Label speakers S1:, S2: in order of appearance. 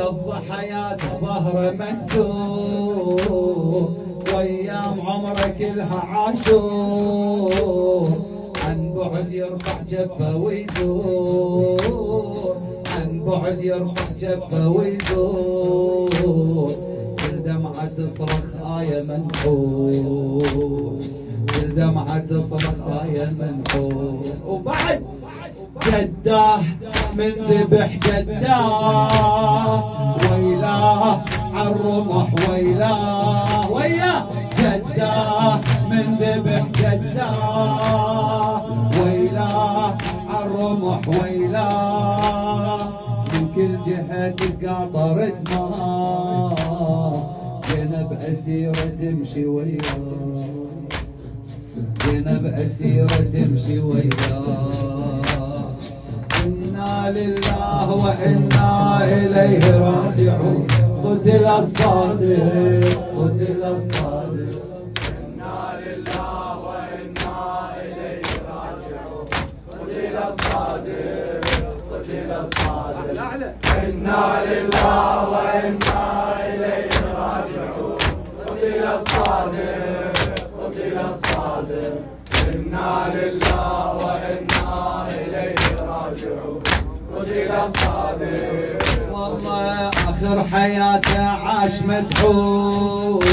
S1: يقضي حياته ظهره مكسور، وايام عمره كلها عاشور، عن بعد يرفع جبه ويزور، عن بعد يرفع جبه ويزور، دمعة تصرخ آية منحور، دمعة تصرخ آية منحور. وبعد جداه من ذبح جداه، ويلاه عالرمح ويلاه، وياه جداه من ذبح جداه، ويلاه عالرمح ويلاه، من كل جهة تقاطر دماء، زينب أسيرة تمشي وياه، زينب أسيرة تمشي وياه. إنا لله وإنا إليه راجعون، قتل الصادق، قتل الصادق.
S2: إنا لله وإنا إليه راجعون، قتل الصادق، قتل الصادق. إنا لله وإنا إليه راجعون، قتل الصادق، قتل الصادق. إنا لله وإنا إليه راجعون، قتل الصادق.
S1: والله آخر حياته عاش مدحور.